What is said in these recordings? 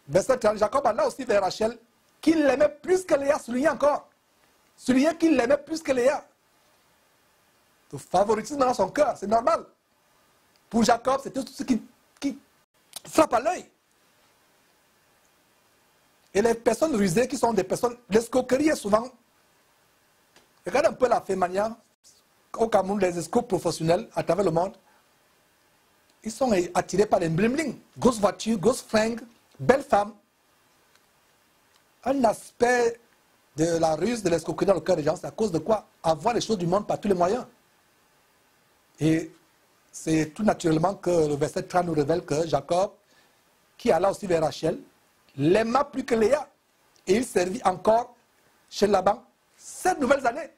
Verset 30, Jacob alla aussi vers Rachel, qu'il l'aimait plus que Léa, soulignez encore. Soulignez qu'il l'aimait plus que Léa. Le favoritisme dans son cœur, c'est normal. Pour Jacob, c'est tout ce qui frappe à l'œil. Et les personnes rusées qui sont des personnes... L'escroquerie est souvent... Regardez un peu la fémania. Au Cameroun, les escrocs professionnels à travers le monde, ils sont attirés par les bling-bling. Grosse voiture, grosse fringue, belle femme. Un aspect de la ruse, de l'escroquerie dans le cœur des gens, c'est à cause de quoi? Avoir les choses du monde par tous les moyens. Et c'est tout naturellement que le verset 30 nous révèle que Jacob, qui alla aussi vers Rachel, l'aima plus que Léa. Et il servit encore chez Laban 7 nouvelles années.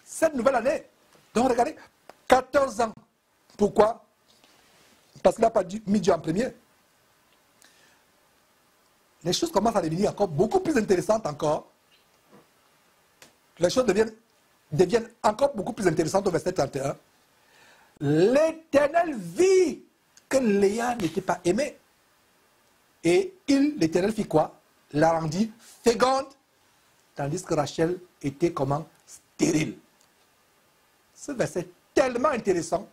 7 nouvelles années. Donc regardez, 14 ans. Pourquoi? Parce qu'il n'a pas mis Dieu en premier. Les choses commencent à devenir encore beaucoup plus intéressantes encore. Les choses deviennent encore beaucoup plus intéressantes au verset 31. L'Éternel vit que Léa n'était pas aimée. Et l'Éternel fit quoi? La rendit féconde, tandis que Rachel était comment? Stérile. Ce verset est tellement intéressant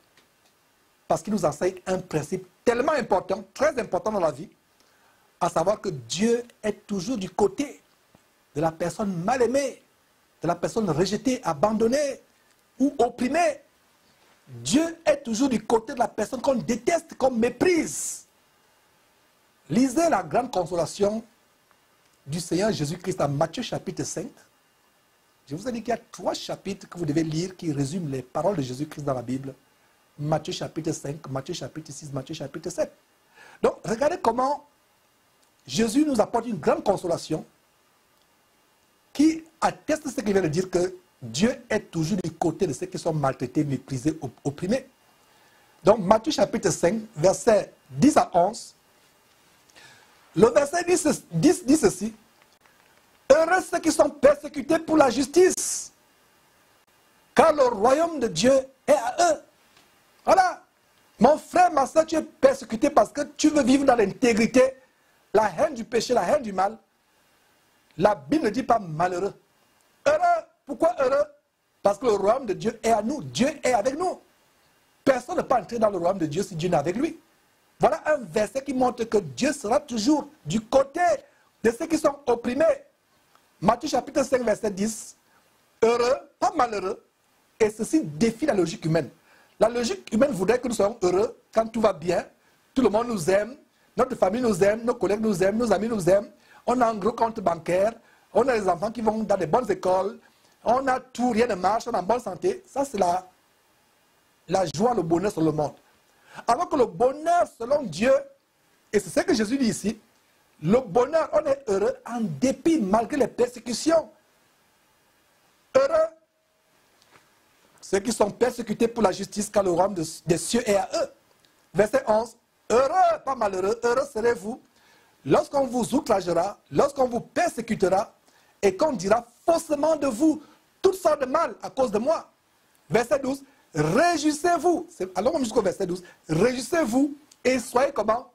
parce qu'il nous enseigne un principe tellement important, très important dans la vie, à savoir que Dieu est toujours du côté de la personne mal aimée, de la personne rejetée, abandonnée ou opprimée. Dieu est toujours du côté de la personne qu'on déteste, qu'on méprise. Lisez la grande consolation du Seigneur Jésus-Christ en Matthieu chapitre 5. Je vous ai dit qu'il y a 3 chapitres que vous devez lire qui résument les paroles de Jésus-Christ dans la Bible. Matthieu chapitre 5, Matthieu chapitre 6, Matthieu chapitre 7. Donc, regardez comment Jésus nous apporte une grande consolation qui atteste ce qu'il vient de dire, que Dieu est toujours du côté de ceux qui sont maltraités, méprisés, opprimés. Donc, Matthieu chapitre 5, versets 10 à 11. Le verset 10 dit ceci. Heureux ceux qui sont persécutés pour la justice, car le royaume de Dieu est à eux. Voilà. Mon frère, ma soeur, tu es persécuté parce que tu veux vivre dans l'intégrité, la haine du péché, la haine du mal. La Bible ne dit pas malheureux. Heureux. Pourquoi heureux? Parce que le royaume de Dieu est à nous. Dieu est avec nous. Personne ne peut entrer dans le royaume de Dieu si Dieu n'est avec lui. Voilà un verset qui montre que Dieu sera toujours du côté de ceux qui sont opprimés. Matthieu chapitre 5, verset 10. Heureux, pas malheureux. Et ceci défie la logique humaine. La logique humaine voudrait que nous soyons heureux quand tout va bien. Tout le monde nous aime. Notre famille nous aime. Nos collègues nous aiment. Nos amis nous aiment. On a un gros compte bancaire. On a des enfants qui vont dans des bonnes écoles. On a tout, rien ne marche. On est en bonne santé. Ça, c'est la joie, le bonheur sur le monde. Alors que le bonheur selon Dieu, et c'est ce que Jésus dit ici, le bonheur, on est heureux en dépit, malgré les persécutions. Heureux ceux qui sont persécutés pour la justice, car le royaume des cieux est à eux. Verset 11. Heureux, pas malheureux, heureux serez-vous lorsqu'on vous outragera, lorsqu'on vous persécutera, et qu'on dira faussement de vous toutes sortes de mal à cause de moi. Verset 12. Réjouissez-vous. Allons jusqu'au verset 12. Réjouissez-vous et soyez comment?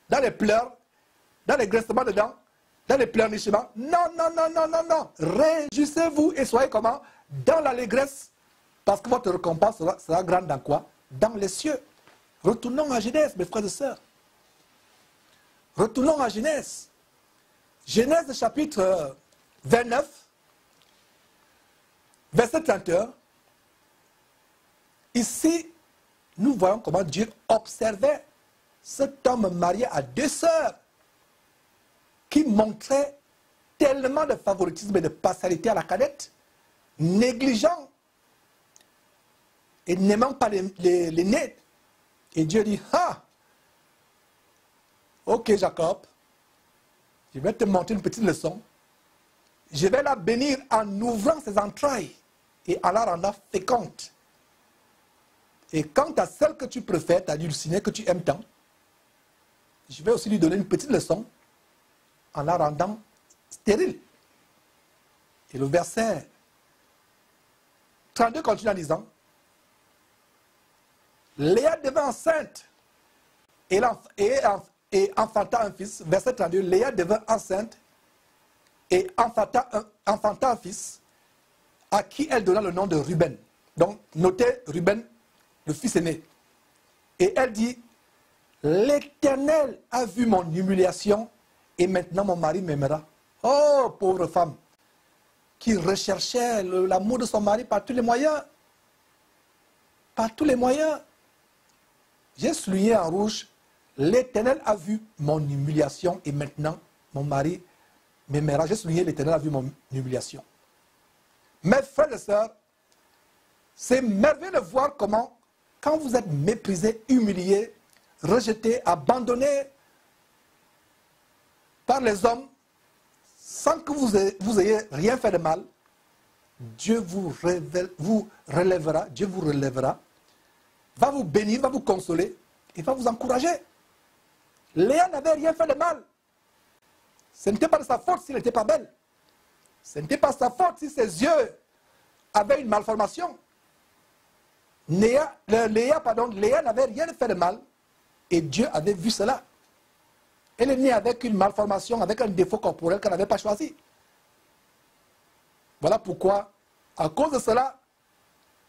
Dans les pleurs, dans les graissements de dents, dans les pleurnichements. Non, non, non, non, non, non. Réjouissez-vous et soyez comment? Dans l'allégresse. Parce que votre récompense sera grande dans quoi? Dans les cieux. Retournons à Genèse, mes frères et sœurs. Retournons à Genèse. Genèse chapitre 29, verset 31. Ici, nous voyons comment Dieu observait cet homme marié à 2 sœurs qui montraient tellement de favoritisme et de partialité à la cadette, négligent et n'aimant pas l'aîné. Et Dieu dit, ah, ok Jacob, je vais te montrer une petite leçon. Je vais la bénir en ouvrant ses entrailles et en la rendant féconde. Et quant à celle que tu préfères, ta dulcinée que tu aimes tant, je vais aussi lui donner une petite leçon en la rendant stérile. Et le verset 32 continue en disant, Léa devint enceinte et et enfanta un fils. Verset 32, Léa devint enceinte et enfanta un fils à qui elle donna le nom de Ruben. Donc, notez Ruben, le fils aîné. Et elle dit, l'Éternel a vu mon humiliation et maintenant mon mari m'aimera. Oh, pauvre femme, qui recherchait l'amour de son mari par tous les moyens. Par tous les moyens. J'ai souligné en rouge, l'Éternel a vu mon humiliation et maintenant mon mari m'aimera. J'ai souligné, l'Éternel a vu mon humiliation. Mes frères et sœurs, c'est merveilleux de voir comment, quand vous êtes méprisé, humilié, rejeté, abandonné par les hommes, sans que vous ayez rien fait de mal, Dieu vous relèvera, Dieu vous relèvera, va vous bénir, va vous consoler et va vous encourager. Léa n'avait rien fait de mal. Ce n'était pas de sa faute s'il n'était pas belle. Ce n'était pas sa faute si ses yeux avaient une malformation. Léa n'avait rien fait de mal et Dieu avait vu cela. Elle est née avec une malformation, avec un défaut corporel qu'elle n'avait pas choisi. Voilà pourquoi, à cause de cela,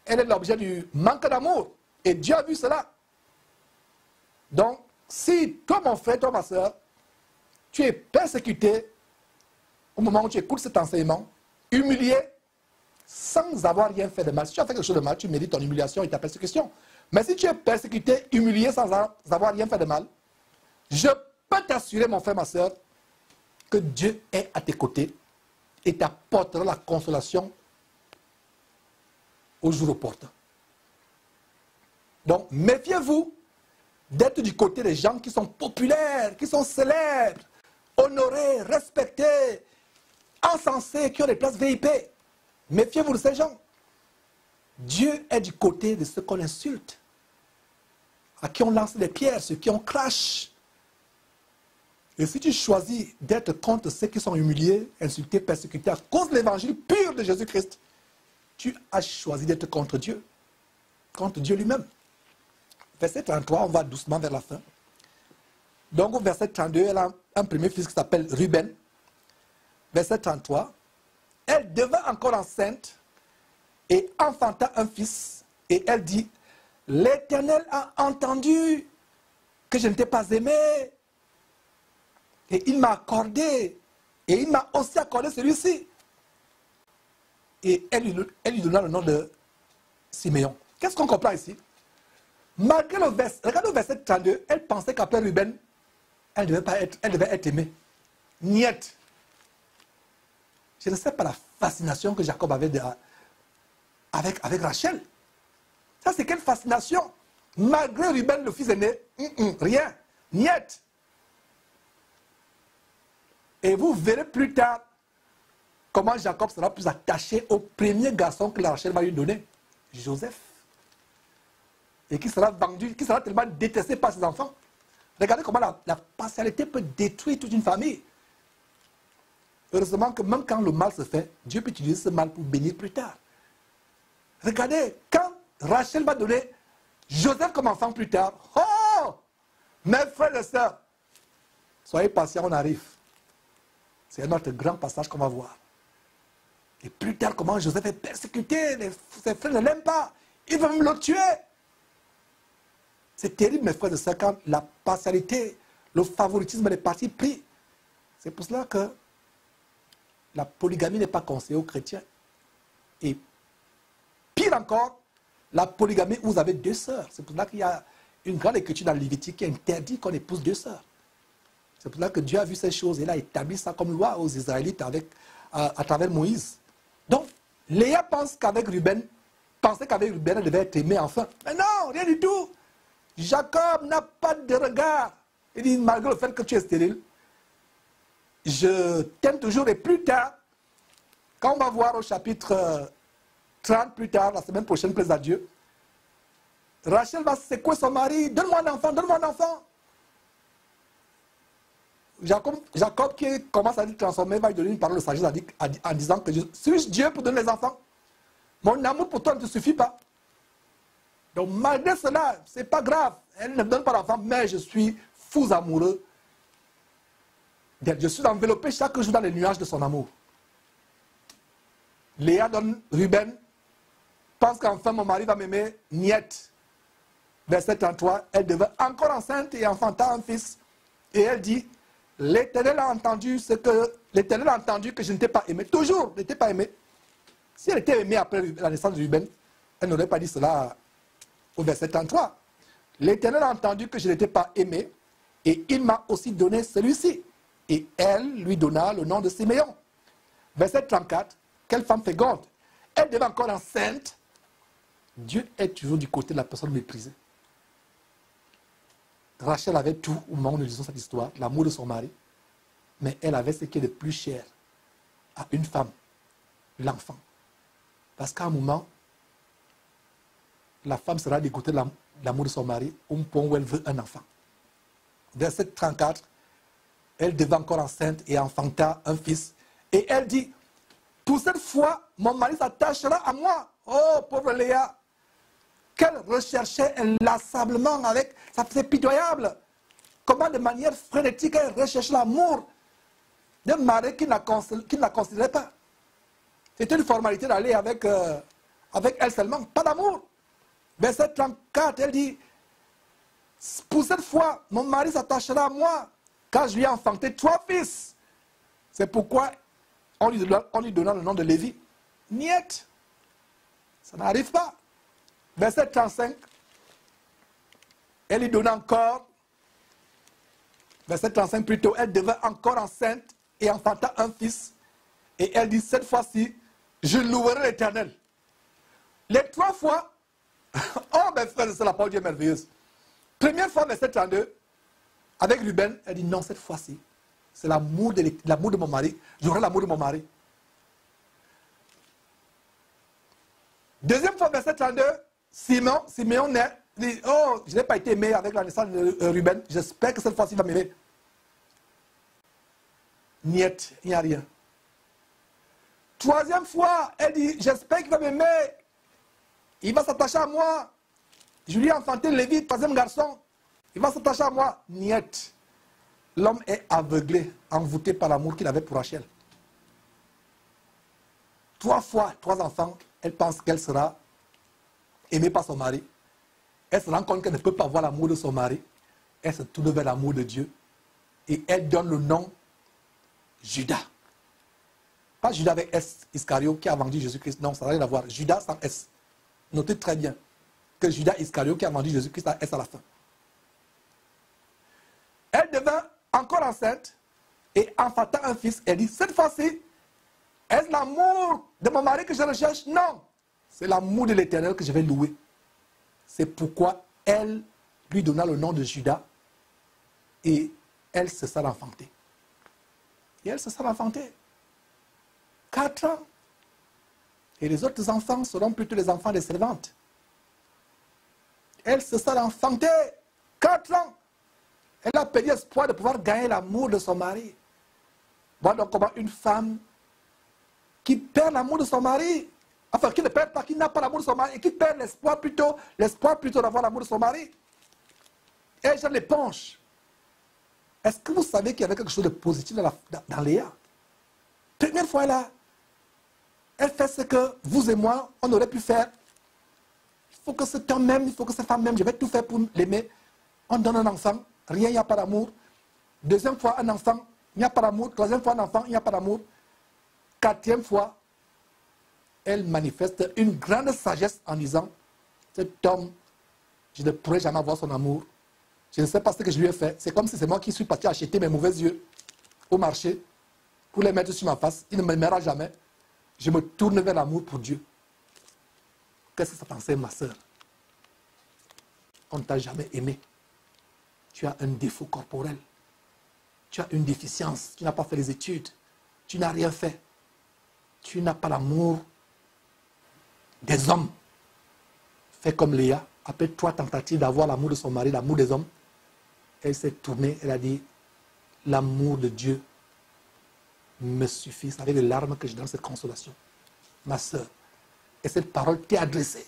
elle est l'objet du manque d'amour. Et Dieu a vu cela. Donc, si toi, mon frère, toi, ma soeur, tu es persécuté au moment où tu écoutes cet enseignement, humilié, sans avoir rien fait de mal. Si tu as fait quelque chose de mal, tu mérites ton humiliation et ta persécution. Mais si tu es persécuté, humilié, sans avoir rien fait de mal, je peux t'assurer, mon frère, ma soeur, que Dieu est à tes côtés et t'apportera la consolation au jour opportun. Donc, méfiez-vous d'être du côté des gens qui sont populaires, qui sont célèbres, honorés, respectés, encensés, qui ont des places VIP. Méfiez-vous de ces gens. Dieu est du côté de ceux qu'on insulte, à qui on lance des pierres, ceux qui on crache. Et si tu choisis d'être contre ceux qui sont humiliés, insultés, persécutés à cause de l'évangile pur de Jésus-Christ, tu as choisi d'être contre Dieu lui-même. Verset 33, on va doucement vers la fin. Donc au verset 32, elle a un premier fils qui s'appelle Ruben. Verset 33, elle devint encore enceinte et enfanta un fils. Et elle dit, l'Éternel a entendu que je ne t'ai pas aimé. Et il m'a accordé, et il m'a aussi accordé celui-ci. Et elle lui donna le nom de Siméon. Qu'est-ce qu'on comprend ici? Malgré le verset, regardez le verset 32, elle pensait qu'après Ruben, elle devait être aimée. Niet. Je ne sais pas la fascination que Jacob avait avec Rachel. Ça, c'est quelle fascination? Malgré Ruben, le fils aîné, rien. Niet. Et vous verrez plus tard comment Jacob sera plus attaché au premier garçon que la Rachel va lui donner, Joseph. Et qui sera vendu, qui sera tellement détesté par ses enfants. Regardez comment la partialité peut détruire toute une famille. Heureusement que même quand le mal se fait, Dieu peut utiliser ce mal pour bénir plus tard. Regardez, quand Rachel va donner Joseph comme enfant plus tard, oh, mes frères et sœurs, soyez patients, on arrive. C'est notre grand passage qu'on va voir. Et plus tard, comment Joseph est persécuté, ses frères ne l'aiment pas, ils veulent même le tuer. C'est terrible, mes frères et sœurs, quand la partialité, le favoritisme des partis pris. C'est pour cela que la polygamie n'est pas conseillée aux chrétiens. Et pire encore, la polygamie où vous avez deux sœurs. C'est pour cela qu'il y a une grande écriture dans le Lévitique qui interdit qu'on épouse deux sœurs. C'est pour cela que Dieu a vu ces choses et il a établi ça comme loi aux Israélites à travers Moïse. Donc, Léa pensait qu'avec Ruben, elle devait être aimée enfin. Mais non, rien du tout. Jacob n'a pas de regard. Il dit, malgré le fait que tu es stérile, je t'aime toujours. Et plus tard, quand on va voir au chapitre 30, plus tard, la semaine prochaine, plaise à Dieu, Rachel va secouer son mari, donne-moi un enfant, donne-moi un enfant. Jacob qui commence à être transformé va lui donner une parole de sagesse en disant que suis-je Dieu pour donner les enfants? Mon amour pour toi ne te suffit pas. Donc malgré cela, ce n'est pas grave. Elle ne me donne pas d'enfant, mais je suis fou amoureux Je suis enveloppé chaque jour dans les nuages de son amour. Léa donne Ruben, pense qu'enfin mon mari va m'aimer, niette. Verset 33, elle devint encore enceinte et enfanta un fils. Et elle dit, l'Éternel a entendu que je ne t'ai pas aimé. Toujours, ne t'ai pas aimé. Si elle était aimée après la naissance de Ruben, elle n'aurait pas dit cela au verset 33. L'Éternel a entendu que je n'étais pas aimé et il m'a aussi donné celui-ci. Et elle lui donna le nom de Siméon. Verset 34, quelle femme féconde. Elle devint encore enceinte. Dieu est toujours du côté de la personne méprisée. Rachel avait tout au moment où nous lisons cette histoire, l'amour de son mari, mais elle avait ce qui est le plus cher à une femme, l'enfant. Parce qu'à un moment, la femme sera dégoûtée de l'amour de son mari au point où elle veut un enfant. Verset 34, elle devint encore enceinte et enfanta un fils. Et elle dit, pour cette fois, mon mari s'attachera à moi. Oh, pauvre Léa, qu'elle recherchait inlassablement avec, ça faisait pitoyable. Comment de manière frénétique elle recherchait l'amour d'un mari qui ne la considérait pas. C'était une formalité d'aller avec elle seulement, pas d'amour. Verset 34, elle dit, pour cette fois, mon mari s'attachera à moi, car je lui ai enfanté 3 fils. C'est pourquoi on lui donna le nom de Lévi. Niet, ça n'arrive pas. Verset 35, elle lui donna encore, verset 35 plutôt, elle devint encore enceinte et enfanta un fils. Et elle dit, cette fois-ci, je louerai l'Éternel. Les 3 fois, oh mes frères, c'est la parole de Dieu merveilleuse. Première fois, verset 32, avec Ruben, elle dit, non, cette fois-ci, c'est l'amour de mon mari, j'aurai l'amour de mon mari. Deuxième fois, verset 32, Siméon naît, dit, oh, je n'ai pas été aimé avec la naissance de Ruben, j'espère que cette fois-ci il va m'aimer. Niet, il n'y a rien. Troisième fois, elle dit, j'espère qu'il va m'aimer, il va s'attacher à moi. Je lui ai enfanté Lévi, 3e garçon, il va s'attacher à moi. Niet. L'homme est aveuglé, envoûté par l'amour qu'il avait pour Rachel. 3 fois, 3 enfants, elle pense qu'elle sera aimée par son mari. Elle se rend compte qu'elle ne peut pas voir l'amour de son mari. Elle se tourne vers l'amour de Dieu. Et elle donne le nom Judas. Pas Judas avec S, Iscario, qui a vendu Jésus-Christ. Non, ça n'a rien à voir. Judas sans S. Notez très bien que Judas Iscario qui a vendu Jésus-Christ a S à la fin. Elle devint encore enceinte et enfanta un fils. Elle dit, cette fois-ci, est-ce l'amour de mon mari que je recherche? Non. C'est l'amour de l'Éternel que je vais louer. C'est pourquoi elle lui donna le nom de Judas et elle se sera enfantée. Et elle se sera enfantée. 4 ans. Et les autres enfants seront plutôt les enfants des servantes. Elle se sera enfantée. 4 ans. Elle a perdu espoir de pouvoir gagner l'amour de son mari. Voilà donc comment une femme qui perd l'amour de son mari, enfin qui ne perd pas, qui n'a pas l'amour de son mari, et qui perd l'espoir plutôt d'avoir l'amour de son mari. Et elle jette l'éponge. Est-ce que vous savez qu'il y avait quelque chose de positif dans Léa? Première fois, elle fait ce que vous et moi, on aurait pu faire. Il faut que cet homme m'aime, il faut que cette femme m'aime, je vais tout faire pour l'aimer. On donne un enfant, rien, il n'y a pas d'amour. Deuxième fois, un enfant, il n'y a pas d'amour. Troisième fois, un enfant, il n'y a pas d'amour. 4e fois, elle manifeste une grande sagesse en disant, cet homme, je ne pourrai jamais avoir son amour. Je ne sais pas ce que je lui ai fait. C'est comme si c'est moi qui suis parti acheter mes mauvais yeux au marché pour les mettre sur ma face. Il ne m'aimera jamais. Je me tourne vers l'amour pour Dieu. Qu'est-ce que ça t'enseigne, ma soeur? On ne t'a jamais aimé. Tu as un défaut corporel. Tu as une déficience. Tu n'as pas fait les études. Tu n'as rien fait. Tu n'as pas l'amour des hommes. Fais comme Léa. Après 3 tentatives d'avoir l'amour de son mari, l'amour des hommes, elle s'est tournée, elle a dit, l'amour de Dieu me suffit. C'est avec les larmes que je donne cette consolation. Ma soeur, et cette parole t'est adressée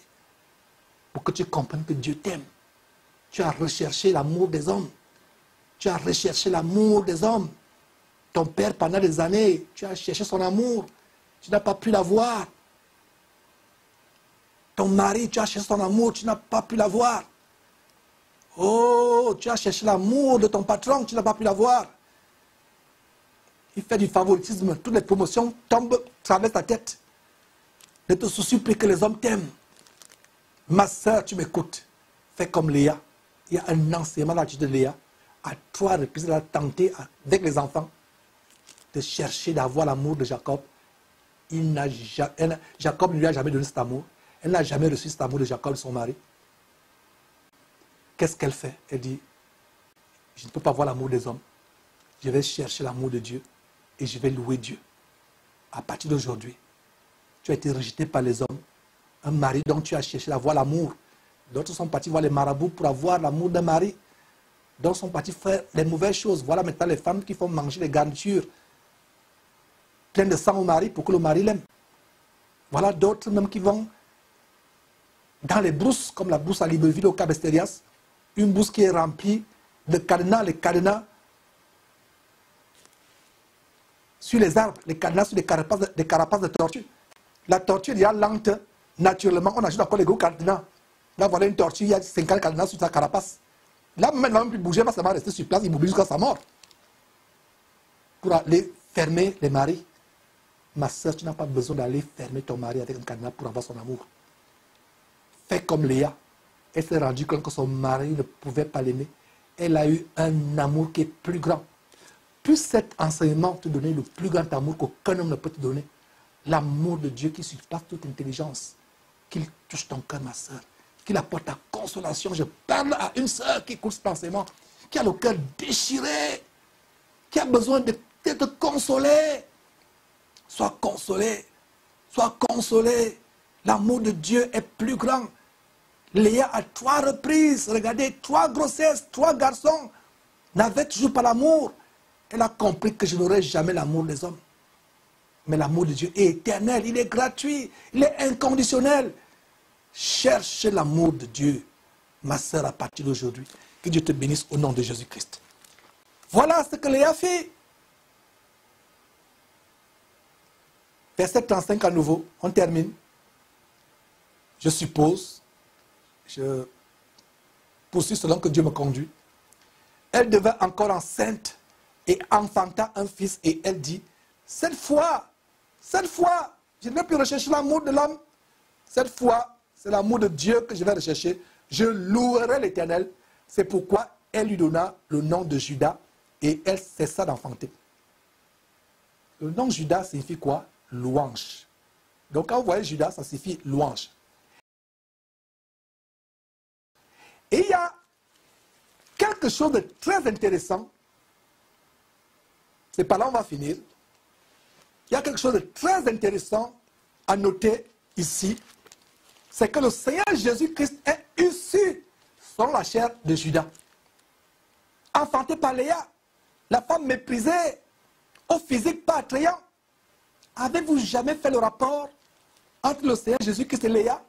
pour que tu comprennes que Dieu t'aime. Tu as recherché l'amour des hommes. Tu as recherché l'amour des hommes. Ton père, pendant des années, tu as cherché son amour. Tu n'as pas pu l'avoir. Ton mari, tu as cherché son amour, tu n'as pas pu l'avoir. Oh, tu as cherché l'amour de ton patron, tu n'as pas pu l'avoir. Il fait du favoritisme, toutes les promotions tombent, traversent ta tête. Ne te soucie plus que les hommes t'aiment. Ma soeur, tu m'écoutes. Fais comme Léa. Il y a un enseignement là-dessus de Léa. À 3 reprises, elle a tenté avec les enfants de chercher d'avoir l'amour de Jacob. Jacob ne lui a jamais donné cet amour. Elle n'a jamais reçu cet amour de Jacob, son mari. Qu'est-ce qu'elle fait? Elle dit, je ne peux pas avoir l'amour des hommes. Je vais chercher l'amour de Dieu et je vais louer Dieu. À partir d'aujourd'hui, tu as été rejeté par les hommes. Un mari dont tu as cherché d'avoir l'amour. D'autres sont partis voir les marabouts pour avoir l'amour d'un mari. D'autres sont partis faire les mauvaises choses. Voilà maintenant les femmes qui font manger les garnitures pleines de sang au mari pour que le mari l'aime. Voilà d'autres même qui vont dans les brousses, comme la brousse à Libreville au Cabestérias, une brousse qui est remplie de cadenas, les cadenas sur les arbres, les cadenas sur des carapaces de tortue. La tortue est déjà lente, naturellement, on ajoute encore les gros cadenas. Là, voilà une tortue, il y a 50 cadenas sur sa carapace. Là, maintenant, il ne va même plus bouger, parce que ça va rester sur place, il bouge jusqu'à sa mort. Pour aller fermer les maris. Ma soeur, tu n'as pas besoin d'aller fermer ton mari avec un cadenas pour avoir son amour. Fais comme Léa. Elle s'est rendue compte que son mari ne pouvait pas l'aimer. Elle a eu un amour qui est plus grand. Plus cet enseignement te donnait le plus grand amour qu'aucun homme ne peut te donner. L'amour de Dieu qui surpasse toute intelligence. Qu'il touche ton cœur, ma soeur. Qu'il apporte ta consolation. Je parle à une soeur qui écoute cet enseignement, qui a le cœur déchiré, qui a besoin d'être consolée. Sois consolé. Sois consolé. L'amour de Dieu est plus grand. Léa, à 3 reprises, regardez, 3 grossesses, 3 garçons, n'avaient toujours pas l'amour. Elle a compris que je n'aurai jamais l'amour des hommes. Mais l'amour de Dieu est éternel, il est gratuit, il est inconditionnel. Cherche l'amour de Dieu, ma soeur, à partir d'aujourd'hui. Que Dieu te bénisse au nom de Jésus-Christ. Voilà ce que Léa fait. Verset 35 à nouveau, on termine. Je suppose, je poursuis selon que Dieu me conduit. Elle devint encore enceinte et enfanta un fils et elle dit, cette fois, je ne vais plus rechercher l'amour de l'homme. Cette fois, c'est l'amour de Dieu que je vais rechercher. Je louerai l'Éternel. C'est pourquoi elle lui donna le nom de Judas et elle cessa d'enfanter. Le nom Judas signifie quoi? Louange. Donc quand vous voyez Judas, ça signifie louange. Et il y a quelque chose de très intéressant. C'est par là on va finir. Il y a quelque chose de très intéressant à noter ici. C'est que le Seigneur Jésus-Christ est issu selon la chair de Judas. Enfanté par Léa, la femme méprisée, au physique pas attrayant. Avez-vous jamais fait le rapport entre le Seigneur Jésus-Christ et Léa?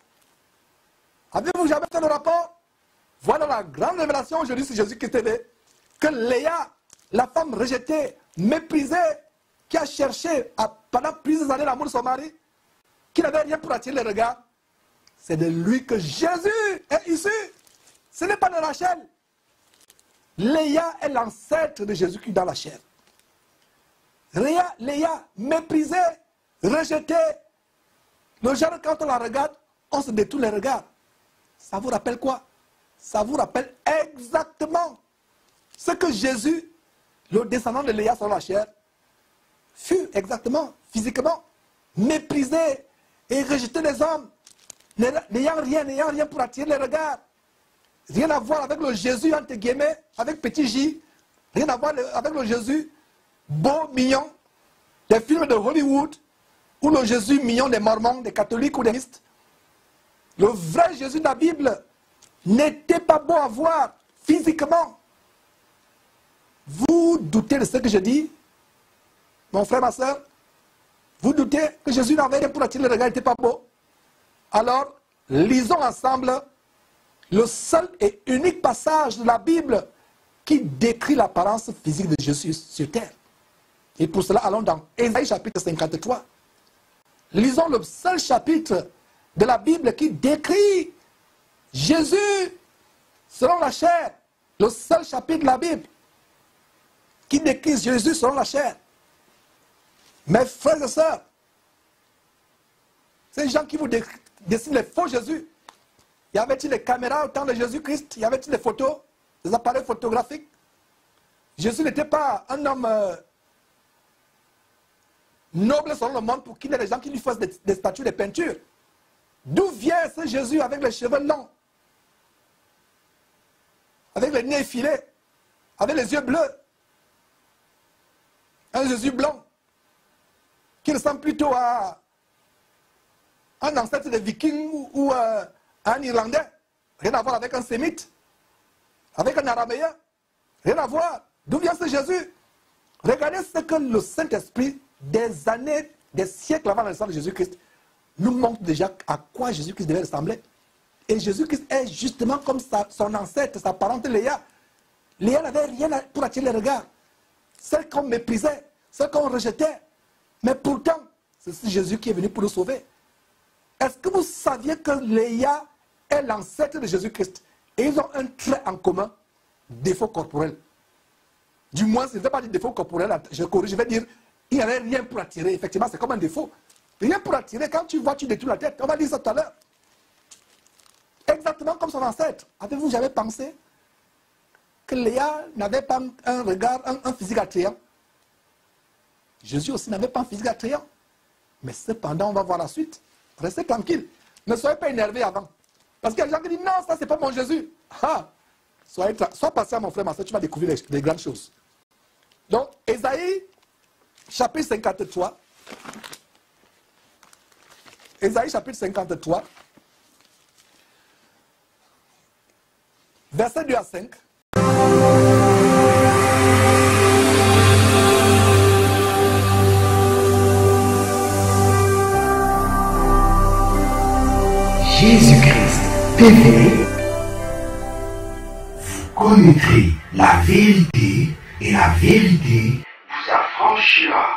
Avez-vous jamais fait le rapport? Voilà la grande révélation aujourd'hui sur Jésus-Christ TV. Que Léa, la femme rejetée, méprisée, qui a cherché pendant plusieurs années l'amour de son mari, qui n'avait rien pour attirer les regards, c'est de lui que Jésus est issu. Ce n'est pas de Rachel. Léa est l'ancêtre de Jésus-Christ dans la chair. Léa, méprisée, rejetée. Le genre, quand on la regarde, on se détourne les regards. Ça vous rappelle quoi? Ça vous rappelle exactement ce que Jésus, le descendant de Léa sur la chair, fut exactement, physiquement, méprisé et rejeté des hommes, n'ayant rien pour attirer les regards. Rien à voir avec le Jésus, entre guillemets, avec petit J. Rien à voir avec le Jésus beau, mignon, des films de Hollywood, ou le Jésus mignon des Mormons, des catholiques ou des baptistes. Le vrai Jésus de la Bible n'était pas beau à voir physiquement. Vous doutez de ce que je dis, mon frère, ma soeur? Vous doutez que Jésus n'avait rien pour attirer le regard, il n'était pas beau? Alors, lisons ensemble le seul et unique passage de la Bible qui décrit l'apparence physique de Jésus sur terre. Et pour cela, allons dans Ésaïe chapitre 53. Lisons le seul chapitre de la Bible qui décrit Jésus selon la chair. Le seul chapitre de la Bible qui décrit Jésus selon la chair. Mes frères et sœurs, ces gens qui vous dessinent les faux Jésus, y avait-il des caméras au temps de Jésus-Christ? Y avait-il des photos, des appareils photographiques? Jésus n'était pas un homme noble selon le monde pour qu'il y ait des gens qui lui fassent des statues, des peintures. D'où vient ce Jésus avec les cheveux longs, avec le nez effilé, avec les yeux bleus? Un Jésus blanc, qui ressemble plutôt à un ancêtre des Vikings ou à un Irlandais. Rien à voir avec un Sémite, avec un Araméen. Rien à voir. D'où vient ce Jésus? Regardez ce que le Saint-Esprit, des années, des siècles avant la naissance de Jésus-Christ, nous montre déjà à quoi Jésus-Christ devait ressembler. Et Jésus-Christ est justement comme son ancêtre, sa parente Léa. Léa n'avait rien pour attirer les regards. Celle qu'on méprisait, celle qu'on rejetait. Mais pourtant, c'est Jésus qui est venu pour nous sauver. Est-ce que vous saviez que Léa est l'ancêtre de Jésus-Christ? Et ils ont un trait en commun, défaut corporel. Du moins, ce n'est pas du défaut corporel, je corrige, je vais dire, il n'y avait rien pour attirer. Effectivement, c'est comme un défaut. Rien pour attirer. Quand tu vois, tu détournes la tête. On va dire ça tout à l'heure. Exactement comme son ancêtre. Avez-vous jamais pensé que Léa n'avait pas un regard, un physique attrayant? Jésus aussi n'avait pas un physique attrayant. Mais cependant, on va voir la suite. Restez tranquille. Ne soyez pas énervés avant. Parce qu'il y a des gens qui disent, non, ça, c'est pas mon Jésus. Ah, sois patient, mon frère, ma soeur, tu vas découvrir les grandes choses. Donc, Ésaïe, chapitre 53. Ésaïe, chapitre 53. Verset 2 à 5. Jésus-Christ TV, vous connaîtrez la vérité et la vérité vous affranchira.